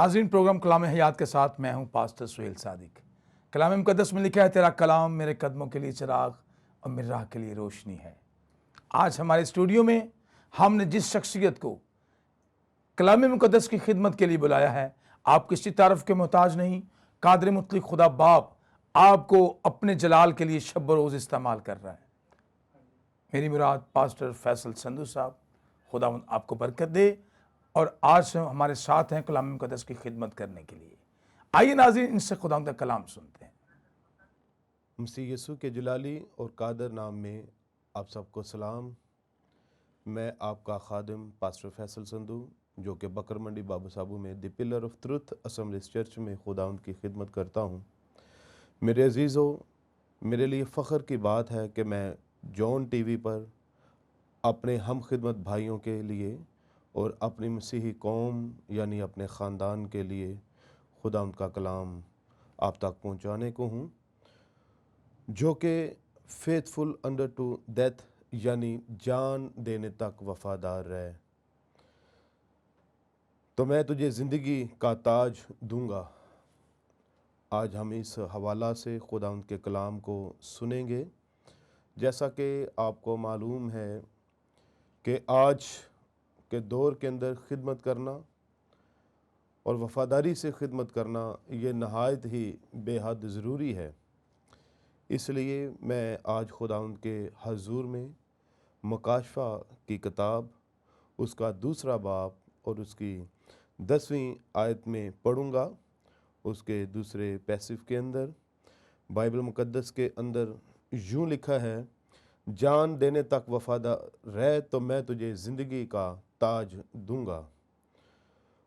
ناظرین، پروگرام کلام حیات کے ساتھ میں ہوں پاسٹر سہیل صادق۔ کلام مقدس میں لکھا ہے، تیرا کلام میرے قدموں کے لیے چراغ اور میری راہ کے لیے روشنی ہے۔ آج ہمارے اسٹوڈیو میں ہم نے جس شخصیت کو کلام مقدس کی خدمت کے لیے بلایا ہے، آپ کسی تعارف کے محتاج نہیں۔ قادر مطلق خدا باپ آپ کو اپنے جلال کے لیے شب و روز استعمال کر رہا ہے۔ میری مراد پاسٹر فیصل سندھو صاحب، خداوند آپ کو برکت دے، اور آج ہمارے ساتھ ہیں کلام مقدس کی خدمت کرنے کے لیے۔ آئیے ناظرین، ان سے خداوند کا کلام سنتے ہیں۔ مسیح یسوع کے جلالی اور قادر نام میں آپ سب کو سلام۔ میں آپ کا خادم پاسٹر فیصل سندھو، جو کہ بکر منڈی بابو صابو میں the pillar of truth assemblies church میں خداوند کی خدمت کرتا ہوں۔ میرے عزیزو، میرے لیے فخر کی بات ہے کہ میں جون ٹی وی پر اپنے ہم خدمت بھائیوں کے لیے اور اپنی مسیحی قوم یعنی اپنے خاندان کے لیے خداوند کا کلام آپ تک پہنچانے کو ہوں، جو کہ فیتھفل انڈر ٹو ڈیتھ یعنی جان دینے تک وفادار رہے، تو میں تجھے زندگی کا تاج دوں گا۔ آج ہم اس حوالہ سے خداوند کے کلام کو سنیں گے۔ جیسا کہ آپ کو معلوم ہے کہ آج کے دور کے اندر خدمت کرنا اور وفاداری سے خدمت کرنا یہ نہایت ہی بے حد ضروری ہے۔ اس لیے میں آج خداوند کے حضور میں مکاشفہ کی کتاب، اس کا 2 باب اور اس کی 10ویں آیت میں پڑھوں گا۔ اس کے دوسرے پیسف کے اندر بائبل مقدس کے اندر یوں لکھا ہے، جان دینے تک وفادار رہ تو میں تجھے زندگی کا تاج دوں گا۔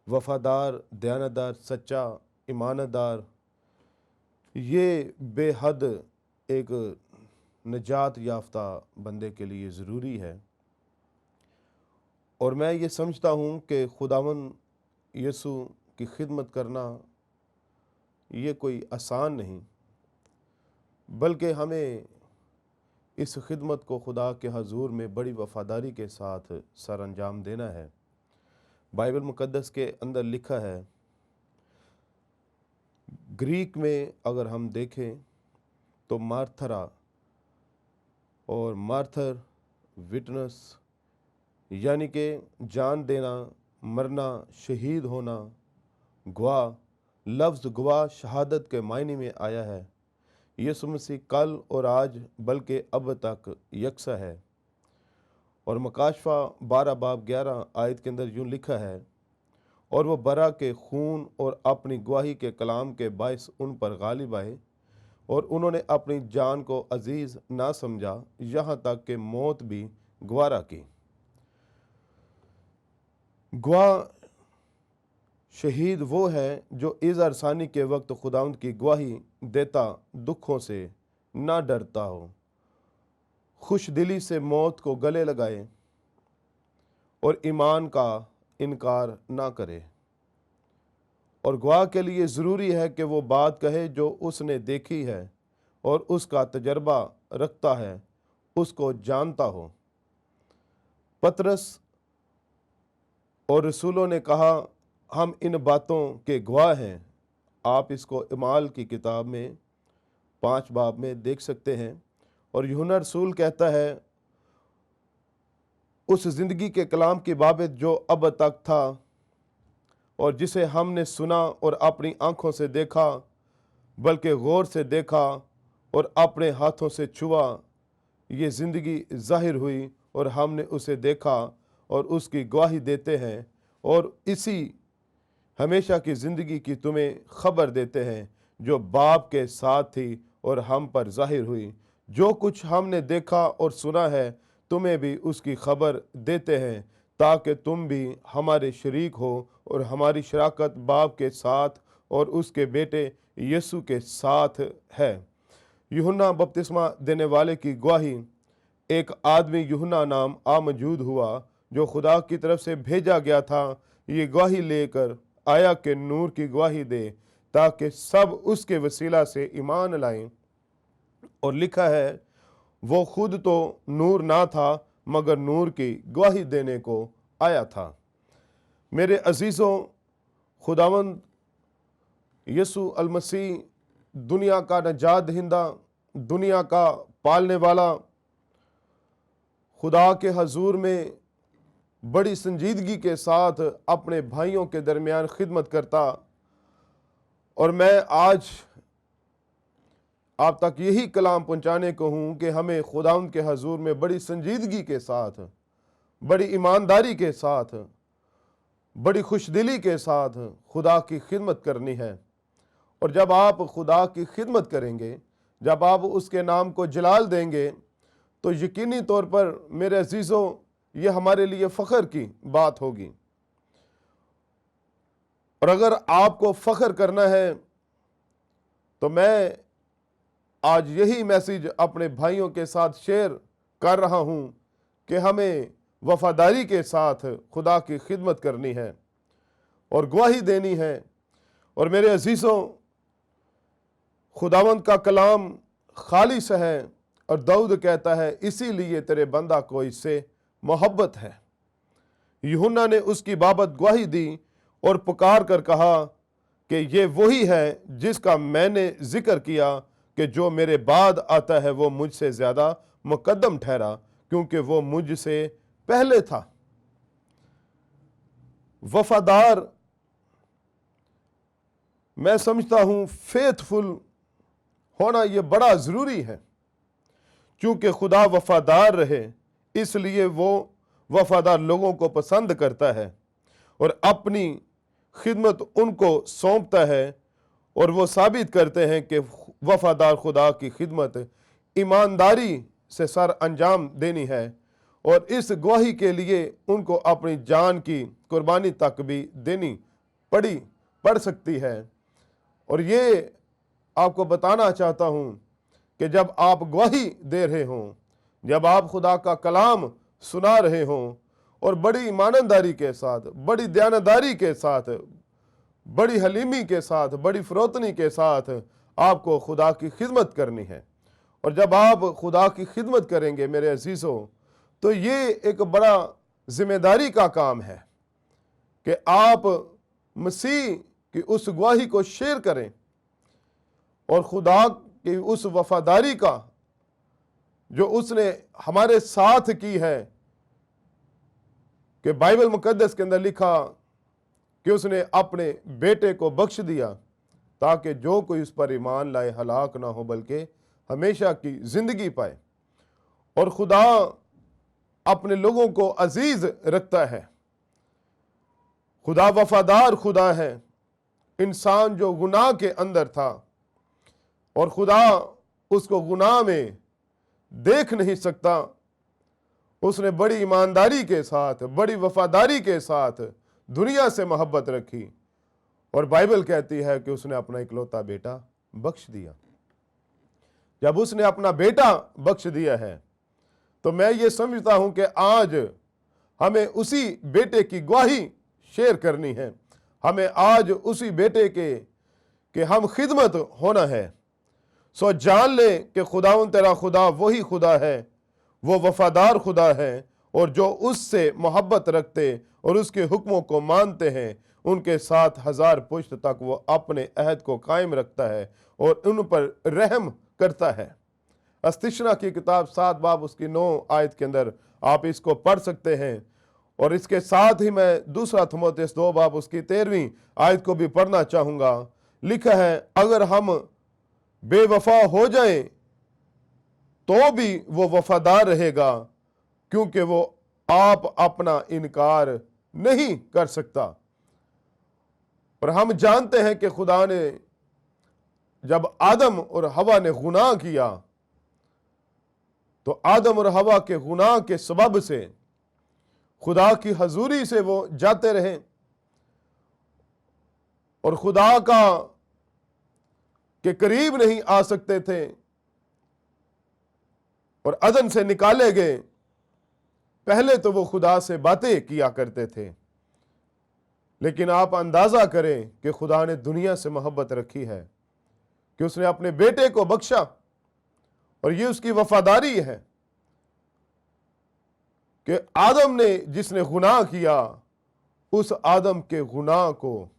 وفادار، دیانتدار، سچا، ایماندار، یہ بے حد ایک نجات یافتہ بندے کے لیے ضروری ہے۔ اور میں یہ سمجھتا ہوں کہ خداوند یسوع کی خدمت کرنا یہ کوئی آسان نہیں، بلکہ ہمیں اس خدمت کو خدا کے حضور میں بڑی وفاداری کے ساتھ سر انجام دینا ہے۔ بائبل مقدس کے اندر لکھا ہے، گریک میں اگر ہم دیکھیں تو مارتھرا اور مارتھر وٹنس یعنی کہ جان دینا، مرنا، شہید ہونا، گواہ، لفظ گواہ شہادت کے معنی میں آیا ہے۔ یسوع مسیح کل اور آج بلکہ اب تک یکساں ہے۔ اور مکاشفہ 12 باب 11 آیت کے اندر یوں لکھا ہے، اور وہ برا کے خون اور اپنی گواہی کے کلام کے باعث ان پر غالب آئے، اور انہوں نے اپنی جان کو عزیز نہ سمجھا، یہاں تک کہ موت بھی گوارا کی۔ گواہ شہید وہ ہے جو اظہار ثانی کے وقت خداوند کی گواہی دیتا دکھوں سے نہ ڈرتا ہو، خوش دلی سے موت کو گلے لگائے اور ایمان کا انکار نہ کرے۔ اور گواہ کے لیے ضروری ہے کہ وہ بات کہے جو اس نے دیکھی ہے اور اس کا تجربہ رکھتا ہے، اس کو جانتا ہو۔ پطرس اور رسولوں نے کہا، ہم ان باتوں کے گواہ ہیں۔ آپ اس کو اعمال کی کتاب میں 5 باب میں دیکھ سکتے ہیں۔ اور یوحنا رسول کہتا ہے، اس زندگی کے کلام کی بابت جو اب تک تھا اور جسے ہم نے سنا اور اپنی آنکھوں سے دیکھا، بلکہ غور سے دیکھا اور اپنے ہاتھوں سے چھوا، یہ زندگی ظاہر ہوئی اور ہم نے اسے دیکھا اور اس کی گواہی دیتے ہیں، اور اسی ہمیشہ کی زندگی کی تمہیں خبر دیتے ہیں جو باپ کے ساتھ تھی اور ہم پر ظاہر ہوئی۔ جو کچھ ہم نے دیکھا اور سنا ہے، تمہیں بھی اس کی خبر دیتے ہیں، تاکہ تم بھی ہمارے شریک ہو، اور ہماری شراکت باپ کے ساتھ اور اس کے بیٹے یسوع کے ساتھ ہے۔ یوحنا بپتسمہ دینے والے کی گواہی، ایک آدمی یوحنا نام موجود ہوا جو خدا کی طرف سے بھیجا گیا تھا، یہ گواہی لے کر آیا کہ نور کی گواہی دے تاکہ سب اس کے وسیلہ سے ایمان لائیں۔ اور لکھا ہے، وہ خود تو نور نہ تھا مگر نور کی گواہی دینے کو آیا تھا۔ میرے عزیزوں، खुदावंद यसु अलमसीह दुनिया का नजात दहिंदा, दुनिया का पालने वाला, खुदा के हजूर में बड़ी संजीदगी के साथ अपने भाइयों के दरमियान खिदमत करता। और मैं आज आप तक यही कलाम पहुंचाने को हूँ कि हमें खुदावंद के हजूर में बड़ी संजीदगी के साथ, बड़ी ईमानदारी के साथ, बड़ी खुशदिली के साथ खुदा की खिदमत करनी है। और जब आप खुदा की खिदमत करेंगे, जब आप उसके नाम को जलाल देंगे, तो यकीनी तौर पर मेरे अजीज़ों, ये हमारे लिए फ़ख्र की बात होगी। और अगर आपको फ़ख्र करना है तो मैं आज यही मैसेज अपने भाइयों के साथ शेयर कर रहा हूँ कि हमें वफादारी के साथ खुदा की खिदमत करनी है और गवाही देनी है। और मेरे अजीज़ों, खुदावंद का कलाम खालिस है और दाऊद कहता है, इसीलिए तेरे बंदा को इससे मोहब्बत है। यूहन्ना ने उसकी बाबत गवाही दी और पुकार कर कहा कि ये वही है जिसका मैंने जिक्र किया कि जो मेरे बाद आता है वो मुझसे ज़्यादा मुकद्दम ठहरा, क्योंकि वो मुझसे पहले था। वफादार, मैं समझता हूँ फेथफुल होना ये बड़ा ज़रूरी है। क्योंकि खुदा वफादार रहे, इसलिए वो वफादार लोगों को पसंद करता है और अपनी खिदमत उनको सौंपता है। और वो साबित करते हैं कि वफादार खुदा की खिदमत ईमानदारी से सर अंजाम देनी है। और इस गवाही के लिए उनको अपनी जान की कुर्बानी तक भी देनी पड़ सकती है। और ये आपको बताना चाहता हूँ कि जब आप गवाही दे रहे हों, जब आप खुदा का कलाम सुना रहे हों और बड़ी ईमानदारी के साथ, बड़ी दयानतदारी के साथ, बड़ी हलीमी के साथ, बड़ी फरोतनी के साथ आपको खुदा की खिदमत करनी है। और जब आप खुदा की खिदमत करेंगे मेरे अजीज़ों, तो ये एक बड़ा जिम्मेदारी का काम है कि आप मसीह की उस गवाही को शेयर करें और खुदा की उस वफादारी का जो उसने हमारे साथ की है, कि बाइबल मुकद्दस के अंदर लिखा कि उसने अपने बेटे को बख्श दिया ताकि जो कोई उस पर ईमान लाए हलाक ना हो बल्कि हमेशा की जिंदगी पाए। और खुदा अपने लोगों को अजीज रखता है। खुदा वफादार खुदा है। इंसान जो गुनाह के अंदर था और खुदा उसको गुनाह में देख नहीं सकता, उसने बड़ी ईमानदारी के साथ, बड़ी वफादारी के साथ दुनिया से मोहब्बत रखी। और बाइबल कहती है कि उसने अपना इकलौता बेटा बख्श दिया। जब उसने अपना बेटा बख्श दिया है, तो मैं ये समझता हूं कि आज हमें उसी बेटे की गवाही शेयर करनी है। हमें आज उसी बेटे के हम खिदमत होना है। सो जान ले कि खुदावंद तेरा खुदा वही खुदा है, वो वफादार खुदा है, और जो उससे मोहब्बत रखते और उसके हुक्मों को मानते हैं, उनके साथ 1000 पुश्त तक वो अपने अहद को कायम रखता है और उन पर रहम करता है। अस्तिशना की किताब 7 बाब उसकी 9 आयत के अंदर आप इसको पढ़ सकते हैं। और इसके साथ ही मैं दूसरा थिमोथेयुस 2 बाब उसकी 13वीं आयत को भी पढ़ना चाहूँगा। लिखा है, अगर हम बेवफा हो जाएं तो भी वो वफादार रहेगा, क्योंकि वो आप अपना इनकार नहीं कर सकता। और हम जानते हैं कि खुदा ने जब आदम और हवा ने गुनाह किया, तो आदम और हवा के गुनाह के सबब से खुदा की हजूरी से वो जाते रहे और खुदा के करीब नहीं आ सकते थे और अदन से निकाले गए। पहले तो वो खुदा से बातें किया करते थे, लेकिन आप अंदाजा करें कि खुदा ने दुनिया से मोहब्बत रखी है कि उसने अपने बेटे को बख्शा। और ये उसकी वफादारी है कि आदम ने जिसने गुनाह किया, उस आदम के गुनाह को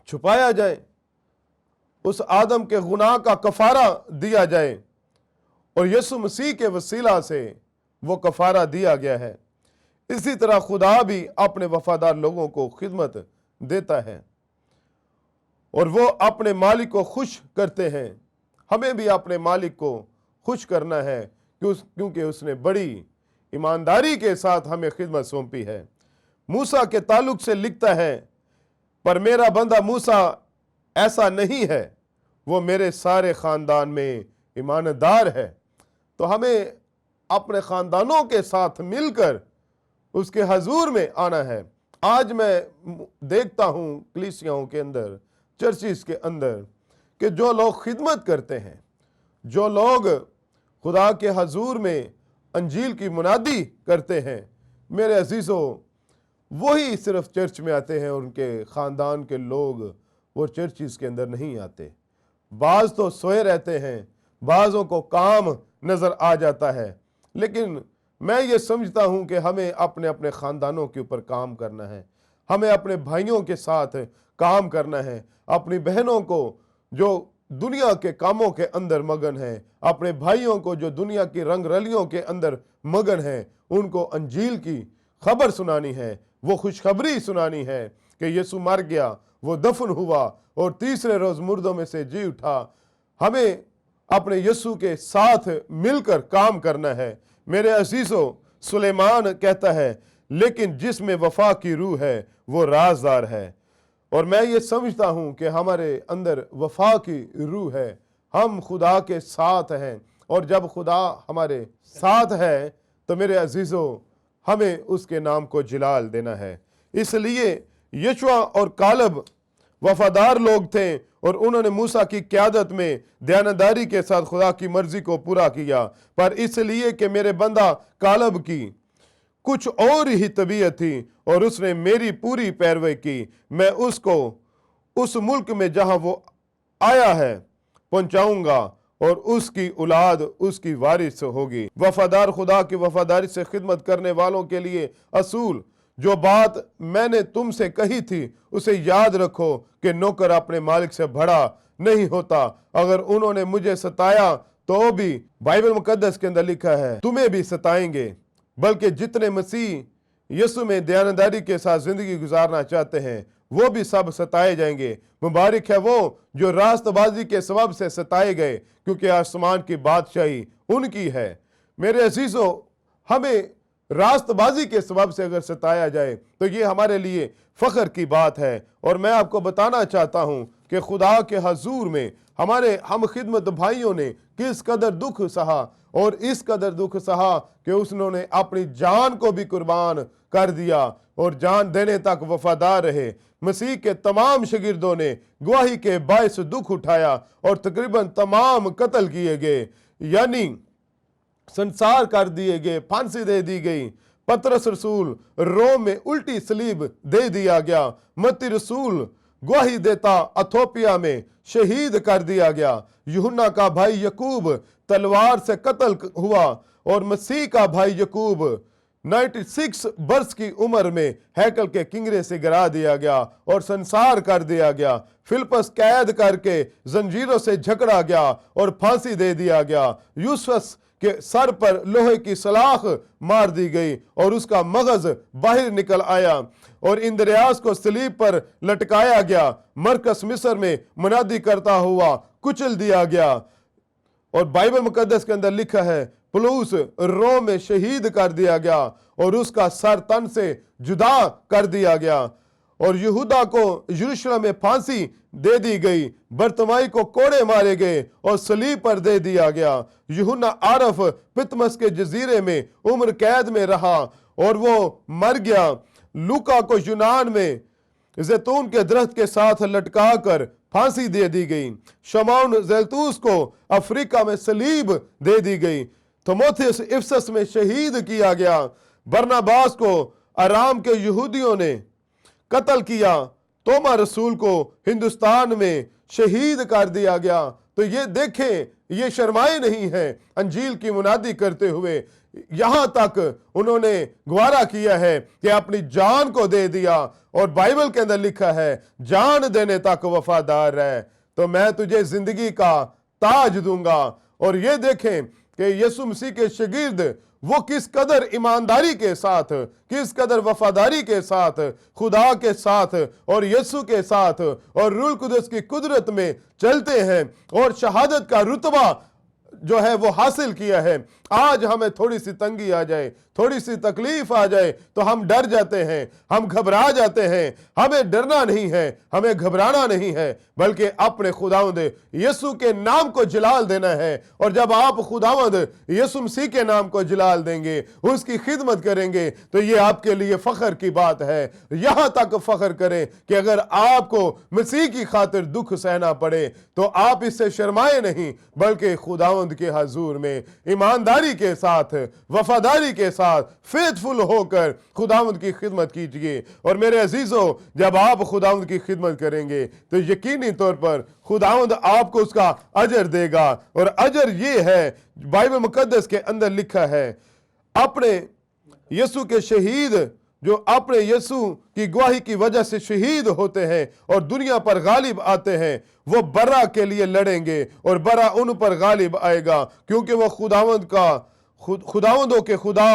छुपाया जाए, उस आदम के गुनाह का कफारा दिया जाए, और यीशु मसीह के वसीला से वो कफारा दिया गया है। इसी तरह खुदा भी अपने वफादार लोगों को खिदमत देता है और वो अपने मालिक को खुश करते हैं। हमें भी अपने मालिक को खुश करना है क्योंकि उसने बड़ी ईमानदारी के साथ हमें खिदमत सौंपी है। मूसा के ताल्लुक से लिखता है, पर मेरा बंदा मूसा ऐसा नहीं है, वो मेरे सारे खानदान में ईमानदार है। तो हमें अपने खानदानों के साथ मिलकर उसके हजूर में आना है। आज मैं देखता हूँ कलीसियाओं के अंदर, चर्चिस के अंदर, कि जो लोग खिदमत करते हैं, जो लोग खुदा के हजूर में अंजील की मुनादी करते हैं, मेरे अजीज़ों, वही सिर्फ चर्च में आते हैं और उनके ख़ानदान के लोग वो चर्चिस के अंदर नहीं आते। बाज़ तो सोए रहते हैं, बाज़ों को काम नज़र आ जाता है, लेकिन मैं ये समझता हूँ कि हमें अपने अपने ख़ानदानों के ऊपर काम करना है। हमें अपने भाइयों के साथ काम करना है, अपनी बहनों को जो दुनिया के कामों के अंदर मगन है, अपने भाइयों को जो दुनिया की रंग रलियों के अंदर मगन है, उनको अंजील की खबर सुनानी है। वो खुशखबरी सुनानी है कि यीशु मर गया, वो दफन हुआ और तीसरे रोज़ मुर्दों में से जी उठा। हमें अपने यीशु के साथ मिलकर काम करना है। मेरे अजीज़ों, सुलेमान कहता है, लेकिन जिसमें वफा की रूह है वो राजदार है। और मैं ये समझता हूँ कि हमारे अंदर वफा की रूह है, हम खुदा के साथ हैं, और जब खुदा हमारे साथ है तो मेरे अजीज़ों, हमें उसके नाम को जलाल देना है। इसलिए यशुआ और कालब वफादार लोग थे और उन्होंने मूसा की क़यादत में दयानतदारी के साथ खुदा की मर्जी को पूरा किया। पर इसलिए कि मेरे बंदा कालब की कुछ और ही तबीयत थी और उसने मेरी पूरी पैरवी की, मैं उसको उस मुल्क में जहां वो आया है पहुंचाऊंगा और उसकी औलाद उसकी वारिस होगी। वफादार खुदा की वफादारी से खिदमत करने वालों के लिए असूल, जो बात मैंने तुमसे कही थी उसे याद रखो कि नौकर अपने मालिक से बड़ा नहीं होता। अगर उन्होंने मुझे सताया तो भी बाइबल मुकद्दस के अंदर लिखा है तुम्हें भी सताएंगे, बल्कि जितने मसीह यीशु में दयानतदारी के साथ जिंदगी गुजारना चाहते हैं वो भी सब सताए जाएंगे। मुबारक है वो जो रास्तबाजी के सबब से सताए गए, क्योंकि आसमान की बादशाही उनकी है। मेरे अजीजों, हमें रास्तबाजी के सबब से अगर सताया जाए तो ये हमारे लिए फख्र की बात है। और मैं आपको बताना चाहता हूँ कि खुदा के हजूर में हम खिदमत भाइयों ने किस कदर दुख सहा, और इस कदर दुख सहा कि उन्होंने अपनी जान को भी कुर्बान कर दिया और जान देने तक वफादार रहे। मसीह के तमाम शागिर्दों ने गवाही के बायस दुख उठाया और तकरीबन तमाम कत्ल किए गए, यानी संसार कर दिए गए, फांसी दे दी गई। पतरस रसूल रोम में उल्टी सलीब दे दिया गया। मत्ती रसूल गवाही देता एथोपिया में शहीद कर दिया गया। यूहन्ना का भाई यकूब तलवार से कत्ल हुआ और मसीह का भाई यकूब 96 वर्ष की उम्र में हैकल के किंगरे से गिरा दिया गया और संसार कर दिया गया। फिलिपस कैद करके जंजीरों से झगड़ा गया और फांसी दे दिया गया। यूसुफ के सर पर लोहे की सलाख मार दी गई और उसका मगज बाहर निकल आया और इंद्रियास को सलीब पर लटकाया गया। मरकस मिस्र में मुनादी करता हुआ कुचल दिया गया। और बाइबल मुकद्दस के अंदर लिखा है पौलुस रोम में शहीद कर दिया गया और उसका सर तन से जुदा कर दिया गया। और यहूदा को यरूशलेम में फांसी दे दी गई। बरतमाई को कोड़े मारे गए और सलीब पर दे दिया गया। यूहन्ना आरफ पितमस के जजीरे में उम्र कैद में रहा और वो मर गया। लूका को यूनान में जैतून के दरख्त के साथ लटका कर फांसी दे दी गई। शमौन जैतूस को अफ्रीका में सलीब दे दी गई। थिमोथियस इफिसस में शहीद किया गया। बरनबास को अराम के यहूदियों ने कत्ल किया। तोमा रसूल को हिंदुस्तान में शहीद कर दिया गया। तो ये देखें ये शर्माए नहीं हैं अंजील की मुनादी करते हुए, यहां तक उन्होंने गवारा किया है कि अपनी जान को दे दिया। और बाइबल के अंदर लिखा है जान देने तक वफादार रह तो मैं तुझे जिंदगी का ताज दूंगा। और ये देखें कि यीशु मसीह के शागिर्द वो किस कदर ईमानदारी के साथ, किस कदर वफादारी के साथ खुदा के साथ और यीशु के साथ और रूह कुदस की कुदरत में चलते हैं और शहादत का रुतबा जो है वो हासिल किया है। आज हमें थोड़ी सी तंगी आ जाए, थोड़ी सी तकलीफ आ जाए तो हम डर जाते हैं, हम घबरा जाते हैं। हमें डरना नहीं है, हमें घबराना नहीं है, बल्कि अपने खुदावंद यीशु के नाम को जलाल देना है। और जब आप खुदावंद यीशु मसीह के नाम को जलाल देंगे, उसकी खिदमत करेंगे, तो ये आपके लिए फख्र की बात है। यहां तक फख्र करें कि अगर आपको मसीह की खातिर दुख सहना पड़े तो आप इससे शर्माए नहीं, बल्कि खुदावंद के हजूर में ईमानदारी के साथ, वफादारी के साथ, फेथफुल होकर खुदावंद की खिदमत कीजिए। और मेरे अजीजों, जब आप खुदावंद की खिदमत करेंगे तो यकीनी तौर पर खुदावंद आपको उसका अजर देगा। और अजर ये है, बाइबल मुकद्दस के अंदर लिखा है, अपने यीशु के शहीद जो अपने यीशु की गवाही की वजह से शहीद होते हैं और दुनिया पर गालिब आते हैं, वो बरा के लिए लड़ेंगे और बरा उन पर गालिब आएगा, क्योंकि वो खुदावंदों के खुदा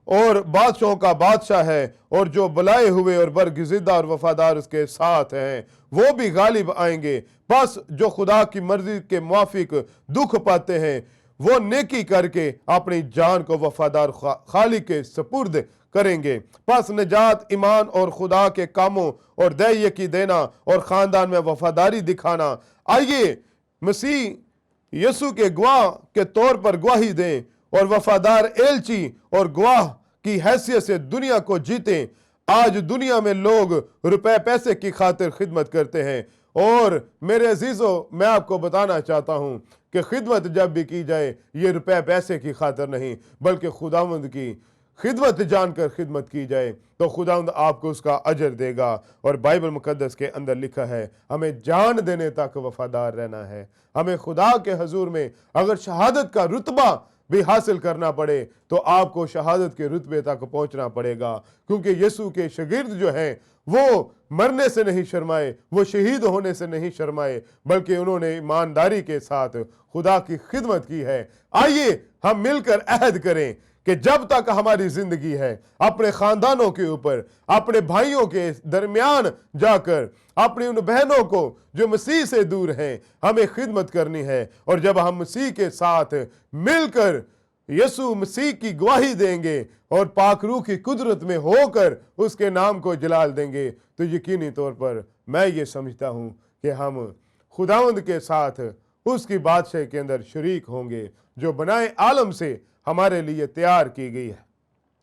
और बादशाहों का बादशाह है। और जो बुलाए हुए और बरगज़िदा और वफादार उसके साथ हैं, वो भी गालिब आएंगे। बस जो खुदा की मर्जी के मुआफिक दुख पाते हैं, वो नेकी करके अपनी जान को वफादार खालिक के सपुर्द करेंगे। बस निजात ईमान और खुदा के कामों और दया की देना और खानदान में वफादारी दिखाना। आइए मसीह यीशु के गवाह के तौर पर गवाही दें और वफादार एलची और गवाह की हैसियत से दुनिया को जीतें। आज दुनिया में लोग रुपए पैसे की खातिर खिदमत करते हैं, और मेरे अजीजों, मैं आपको बताना चाहता हूं कि खिदमत जब भी की जाए, ये रुपए पैसे की खातिर नहीं, बल्कि खुदावंद की खिदमत जानकर खिदमत की जाए तो खुदावंद आपको उसका अजर देगा। और बाइबल मुकद्दस के अंदर लिखा है हमें जान देने तक वफादार रहना है। हमें खुदा के हजूर में अगर शहादत का रुतबा भी हासिल करना पड़े तो आपको शहादत के रुतबे तक पहुंचना पड़ेगा, क्योंकि यीशु के शागिर्द जो हैं वो मरने से नहीं शर्माए, वो शहीद होने से नहीं शर्माए, बल्कि उन्होंने ईमानदारी के साथ खुदा की खिदमत की है। आइए हम मिलकर अहद करें कि जब तक हमारी जिंदगी है, अपने खानदानों के ऊपर, अपने भाइयों के दरमियान जाकर अपनी उन बहनों को जो मसीह से दूर हैं हमें खिदमत करनी है। और जब हम मसीह के साथ मिलकर यीशु मसीह की गवाही देंगे और पाक रूह की कुदरत में होकर उसके नाम को जलाल देंगे, तो यकीनी तौर पर मैं ये समझता हूँ कि हम खुदावंद के साथ उसकी बादशाही के अंदर शरीक होंगे जो बनाए आलम से हमारे लिए तैयार की गई है।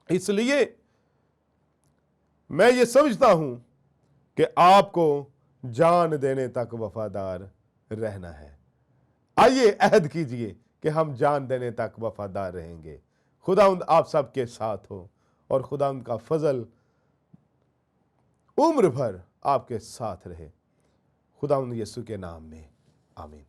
इसलिए मैं ये समझता हूं कि आपको जान देने तक वफादार रहना है। आइए अहद कीजिए कि हम जान देने तक वफादार रहेंगे। खुदावंद आप सबके साथ हो और खुदावंद का फजल उम्र भर आपके साथ रहे। खुदावंद यीशु के नाम में आमीन।